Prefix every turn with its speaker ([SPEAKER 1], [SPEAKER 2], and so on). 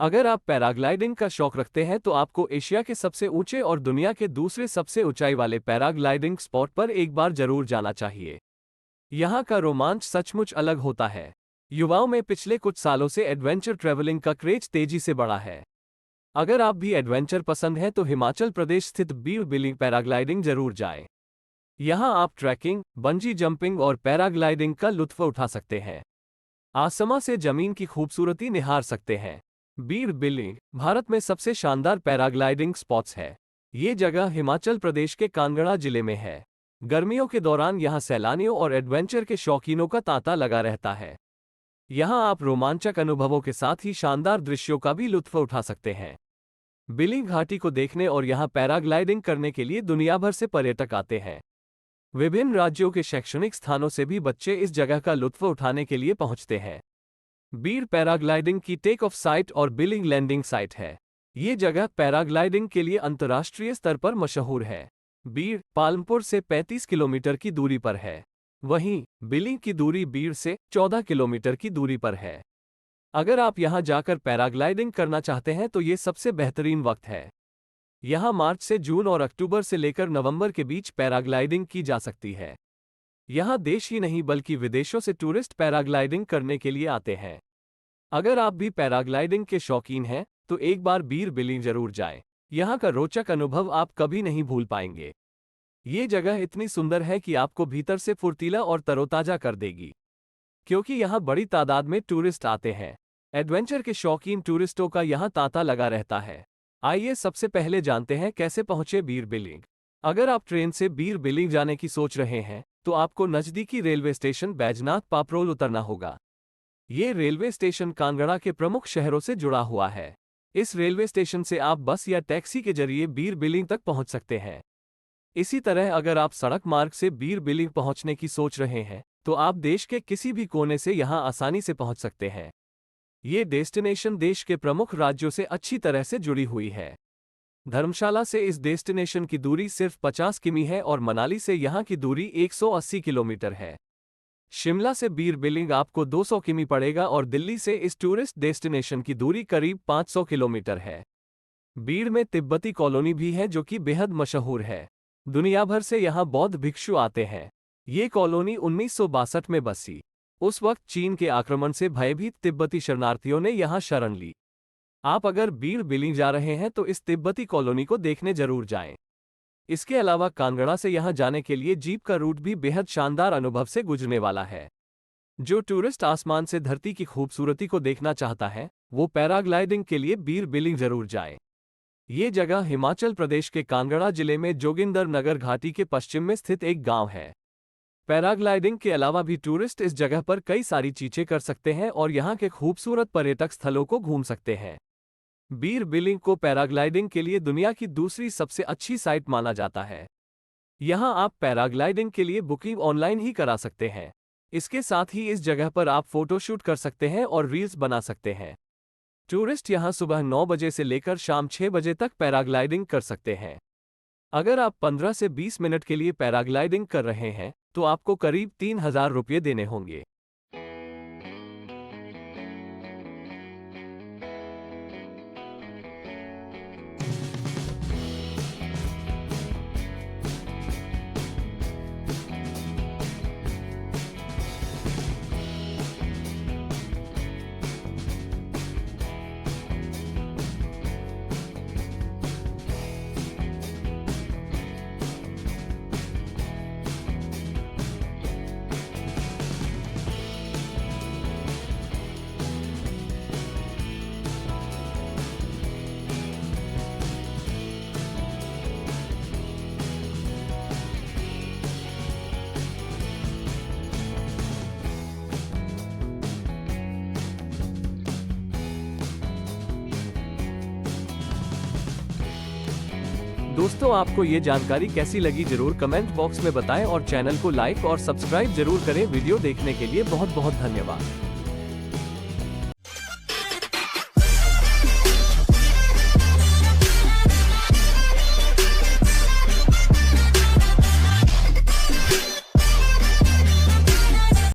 [SPEAKER 1] अगर आप पैराग्लाइडिंग का शौक रखते हैं तो आपको एशिया के सबसे ऊंचे और दुनिया के दूसरे सबसे ऊंचाई वाले पैराग्लाइडिंग स्पॉट पर एक बार जरूर जाना चाहिए। यहाँ का रोमांच सचमुच अलग होता है। युवाओं में पिछले कुछ सालों से एडवेंचर ट्रैवलिंग का क्रेज तेजी से बढ़ा है। अगर आप भी एडवेंचर पसंद हैं तो हिमाचल प्रदेश स्थित बीर बिलिंग पैराग्लाइडिंग जरूर जाएं। यहाँ आप ट्रैकिंग, बंजी जंपिंग और पैराग्लाइडिंग का लुत्फ उठा सकते हैं। आसमान से जमीन की खूबसूरती निहार सकते हैं। बीर बिलिंग भारत में सबसे शानदार पैराग्लाइडिंग स्पॉट्स है। ये जगह हिमाचल प्रदेश के कांगड़ा जिले में है। गर्मियों के दौरान यहाँ सैलानियों और एडवेंचर के शौकीनों का तांता लगा रहता है। यहाँ आप रोमांचक अनुभवों के साथ ही शानदार दृश्यों का भी लुत्फ उठा सकते हैं। बिलिंग घाटी को देखने और यहाँ पैराग्लाइडिंग करने के लिए दुनिया भर से पर्यटक आते हैं। विभिन्न राज्यों के शैक्षणिक स्थानों से भी बच्चे इस जगह का लुत्फ उठाने के लिए पहुंचते हैं। बीर पैराग्लाइडिंग की टेक ऑफ साइट और बिलिंग लैंडिंग साइट है। ये जगह पैराग्लाइडिंग के लिए अंतर्राष्ट्रीय स्तर पर मशहूर है। बीर पालमपुर से 35 किलोमीटर की दूरी पर है। वहीं बिलिंग की दूरी बीर से 14 किलोमीटर की दूरी पर है। अगर आप यहां जाकर पैराग्लाइडिंग करना चाहते हैं तो ये सबसे बेहतरीन वक्त है। यहां मार्च से जून और अक्टूबर से लेकर नवंबर के बीच पैराग्लाइडिंग की जा सकती है। यहां देश ही नहीं बल्कि विदेशों से टूरिस्ट पैराग्लाइडिंग करने के लिए आते हैं। अगर आप भी पैराग्लाइडिंग के शौकीन हैं तो एक बार बीर बिलिंग जरूर जाएं। यहां का रोचक अनुभव आप कभी नहीं भूल पाएंगे। ये जगह इतनी सुंदर है कि आपको भीतर से फुर्तीला और तरोताजा कर देगी, क्योंकि यहां बड़ी तादाद में टूरिस्ट आते हैं। एडवेंचर के शौकीन टूरिस्टों का यहां तांता लगा रहता है। आइए सबसे पहले जानते हैं कैसे पहुंचे बीर बिलिंग। अगर आप ट्रेन से बीर बिलिंग जाने की सोच रहे हैं तो आपको नजदीकी रेलवे स्टेशन बैजनाथ पापरोल उतरना होगा। ये रेलवे स्टेशन कांगड़ा के प्रमुख शहरों से जुड़ा हुआ है। इस रेलवे स्टेशन से आप बस या टैक्सी के जरिए बीर बिलिंग तक पहुंच सकते हैं। इसी तरह अगर आप सड़क मार्ग से बीर बिलिंग पहुंचने की सोच रहे हैं तो आप देश के किसी भी कोने से यहां आसानी से पहुंच सकते हैं। ये डेस्टिनेशन देश के प्रमुख राज्यों से अच्छी तरह से जुड़ी हुई है। धर्मशाला से इस डेस्टिनेशन की दूरी सिर्फ 50 किमी है और मनाली से यहाँ की दूरी 180 किलोमीटर है। शिमला से बीर बिलिंग आपको 200 किमी पड़ेगा और दिल्ली से इस टूरिस्ट डेस्टिनेशन की दूरी करीब 500 किलोमीटर है। बीर में तिब्बती कॉलोनी भी है जो कि बेहद मशहूर है। दुनिया भर से यहाँ बौद्ध भिक्षु आते हैं। ये कॉलोनी 1962 में बसी। उस वक्त चीन के आक्रमण से भयभीत तिब्बती शरणार्थियों ने यहाँ शरण ली। आप अगर बीर बिलिंग जा रहे हैं तो इस तिब्बती कॉलोनी को देखने जरूर जाएं। इसके अलावा कांगड़ा से यहां जाने के लिए जीप का रूट भी बेहद शानदार अनुभव से गुजरने वाला है। जो टूरिस्ट आसमान से धरती की खूबसूरती को देखना चाहता है वो पैराग्लाइडिंग के लिए बीर बिलिंग जरूर जाए। ये जगह हिमाचल प्रदेश के कांगड़ा जिले में जोगिंदर नगर घाटी के पश्चिम में स्थित एक गांव है। पैराग्लाइडिंग के अलावा भी टूरिस्ट इस जगह पर कई सारी चीजें कर सकते हैं और यहाँ के खूबसूरत पर्यटक स्थलों को घूम सकते हैं। बीर बिलिंग को पैराग्लाइडिंग के लिए दुनिया की दूसरी सबसे अच्छी साइट माना जाता है। यहाँ आप पैराग्लाइडिंग के लिए बुकिंग ऑनलाइन ही करा सकते हैं। इसके साथ ही इस जगह पर आप फोटोशूट कर सकते हैं और रील्स बना सकते हैं। टूरिस्ट यहाँ सुबह 9 बजे से लेकर शाम 6 बजे तक पैराग्लाइडिंग कर सकते हैं। अगर आप 15 से 20 मिनट के लिए पैराग्लाइडिंग कर रहे हैं तो आपको करीब 3000 रुपये देने होंगे। दोस्तों, आपको ये जानकारी कैसी लगी जरूर कमेंट बॉक्स में बताएं और चैनल को लाइक और सब्सक्राइब जरूर करें। वीडियो देखने के लिए बहुत बहुत धन्यवाद।